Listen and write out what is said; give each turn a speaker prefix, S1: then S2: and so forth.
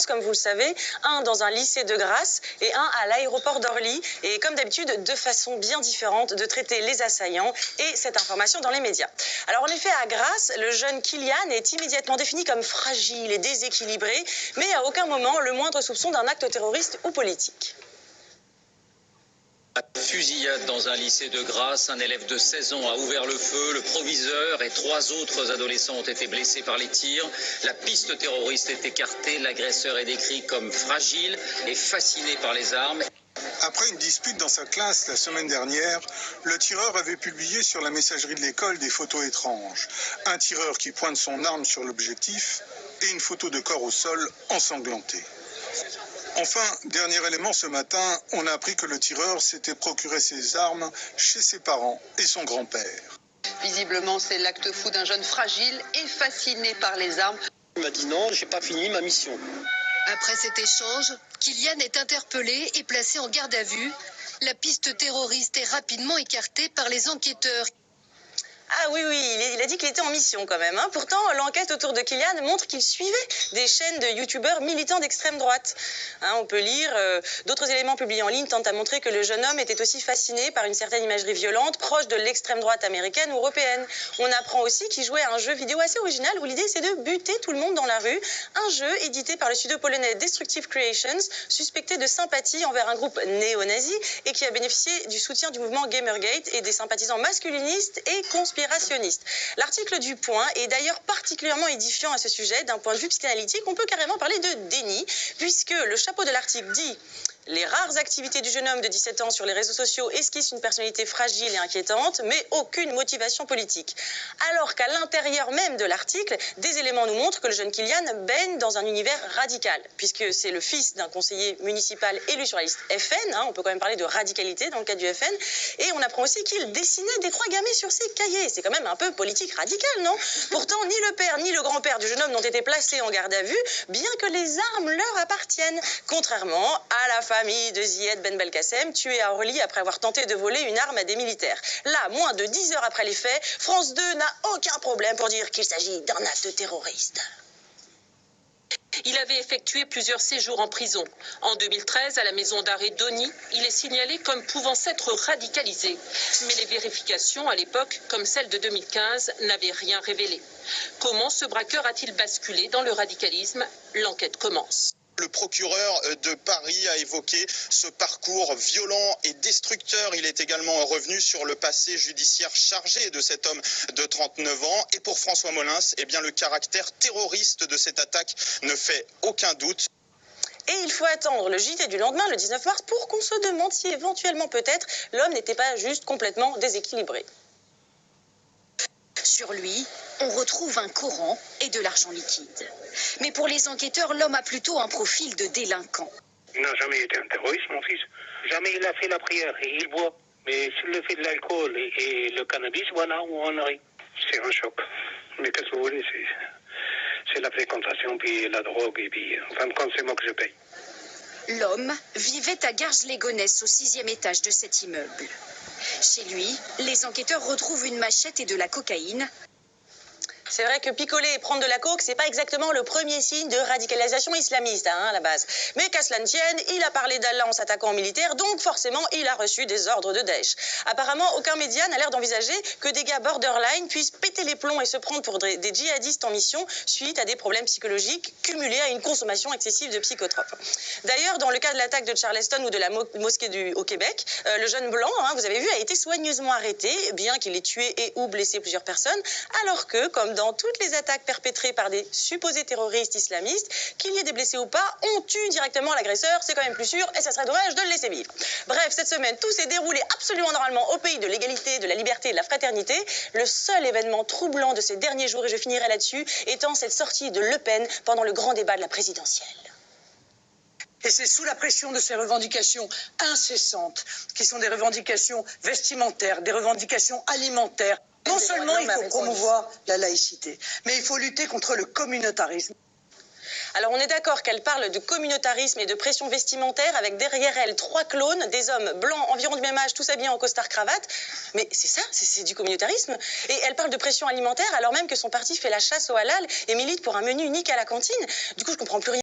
S1: comme vous le savez, un dans un lycée de Grasse et un à l'aéroport d'Orly. Et comme d'habitude, deux façons bien différentes de traiter les assaillants et cette information dans les médias. Alors en effet, à Grasse, le jeune Kylian est immédiatement défini comme fragile et déséquilibré, mais à aucun moment le moindre soupçon d'un acte terroriste ou politique.
S2: Fusillade dans un lycée de Grasse, un élève de 16 ans a ouvert le feu, le proviseur et 3 autres adolescents ont été blessés par les tirs. La piste terroriste est écartée, l'agresseur est décrit comme fragile et fasciné par les armes.
S3: Après une dispute dans sa classe la semaine dernière, le tireur avait publié sur la messagerie de l'école des photos étranges. Un tireur qui pointe son arme sur l'objectif et une photo de corps au sol ensanglanté. Enfin, dernier élément ce matin, on a appris que le tireur s'était procuré ses armes chez ses parents et son grand-père.
S4: Visiblement, c'est l'acte fou d'un jeune fragile et fasciné par les armes.
S5: Il m'a dit non, j'ai pas fini ma mission.
S6: Après cet échange, Kylian est interpellé et placé en garde à vue. La piste terroriste est rapidement écartée par les enquêteurs.
S1: Ah oui, il a dit qu'il était en mission quand même. Pourtant, l'enquête autour de Kylian montre qu'il suivait des chaînes de youtubeurs militants d'extrême droite. On peut lire, d'autres éléments publiés en ligne tentent à montrer que le jeune homme était aussi fasciné par une certaine imagerie violente, proche de l'extrême droite américaine ou européenne. On apprend aussi qu'il jouait à un jeu vidéo assez original où l'idée c'est de buter tout le monde dans la rue. Un jeu édité par le studio polonais Destructive Creations, suspecté de sympathie envers un groupe néo-nazi et qui a bénéficié du soutien du mouvement Gamergate et des sympathisants masculinistes et conspirationniste. L'article du Point est d'ailleurs particulièrement édifiant à ce sujet. D'un point de vue psychanalytique, on peut carrément parler de déni, puisque le chapeau de l'article dit « Les rares activités du jeune homme de 17 ans sur les réseaux sociaux esquissent une personnalité fragile et inquiétante, mais aucune motivation politique. » Alors qu'à l'intérieur même de l'article, des éléments nous montrent que le jeune Kylian baigne dans un univers radical, puisque c'est le fils d'un conseiller municipal élu sur la liste FN, on peut quand même parler de radicalité dans le cas du FN, et on apprend aussi qu'il dessinait des croix gammées sur ses cahiers. C'est quand même un peu politique radical, non? Pourtant, ni le père ni le grand-père du jeune homme n'ont été placés en garde à vue, bien que les armes leur appartiennent, contrairement à la famille de Zied Ben Belkacem, tué à Orly après avoir tenté de voler une arme à des militaires. Là, moins de 10 heures après les faits, France 2 n'a aucun problème pour dire qu'il s'agit d'un acte terroriste.
S7: Il avait effectué plusieurs séjours en prison. En 2013, à la maison d'arrêt d'Ony, il est signalé comme pouvant s'être radicalisé. Mais les vérifications à l'époque, comme celle de 2015, n'avaient rien révélé. Comment ce braqueur a-t-il basculé dans le radicalisme? L'enquête commence.
S8: Le procureur de Paris a évoqué ce parcours violent et destructeur. Il est également revenu sur le passé judiciaire chargé de cet homme de 39 ans. Et pour François Molins, le caractère terroriste de cette attaque ne fait aucun doute.
S1: Et il faut attendre le JT du lendemain, le 19 mars, pour qu'on se demande si éventuellement peut-être l'homme n'était pas juste complètement déséquilibré.
S6: Sur lui, on retrouve un Coran et de l'argent liquide. Mais pour les enquêteurs, l'homme a plutôt un profil de délinquant.
S9: Il n'a jamais été un terroriste, mon fils. Jamais il a fait la prière et il boit. Mais s'il le fait de l'alcool et le cannabis, voilà où on arrive. C'est un choc. Mais qu'est-ce que vous voulez, c'est la fréquentation, puis la drogue, et puis en fin de compte, c'est moi que je paye.
S6: L'homme vivait à Garges-les-Gonesse, au 6e étage de cet immeuble. Chez lui, les enquêteurs retrouvent une machette et de la cocaïne.
S1: C'est vrai que picoler et prendre de la coke, c'est pas exactement le premier signe de radicalisation islamiste, à la base. Mais qu'à cela ne tienne, il a parlé d'Allah en s'attaquant aux militaires, donc forcément, il a reçu des ordres de Daesh. Apparemment, aucun média n'a l'air d'envisager que des gars borderline puissent péter les plombs et se prendre pour des djihadistes en mission suite à des problèmes psychologiques cumulés à une consommation excessive de psychotropes. D'ailleurs, dans le cas de l'attaque de Charleston ou de la mosquée au Québec, le jeune blanc, vous avez vu, a été soigneusement arrêté, bien qu'il ait tué et ou blessé plusieurs personnes, alors que, comme dans toutes les attaques perpétrées par des supposés terroristes islamistes, qu'il y ait des blessés ou pas, on tue directement l'agresseur, c'est quand même plus sûr et ça serait dommage de le laisser vivre. Bref, cette semaine, tout s'est déroulé absolument normalement au pays de l'égalité, de la liberté et de la fraternité. Le seul événement troublant de ces derniers jours, et je finirai là-dessus, étant cette sortie de Le Pen pendant le grand débat de la présidentielle.
S10: Et c'est sous la pression de ces revendications incessantes, qui sont des revendications vestimentaires, des revendications alimentaires. Non seulement il faut promouvoir la laïcité, mais il faut lutter contre le communautarisme.
S1: Alors on est d'accord qu'elle parle de communautarisme et de pression vestimentaire avec derrière elle 3 clones, des hommes blancs environ du même âge, tous habillés en costard-cravate. Mais c'est ça, c'est du communautarisme. Et elle parle de pression alimentaire alors même que son parti fait la chasse au halal et milite pour un menu unique à la cantine. Du coup, je comprends plus rien.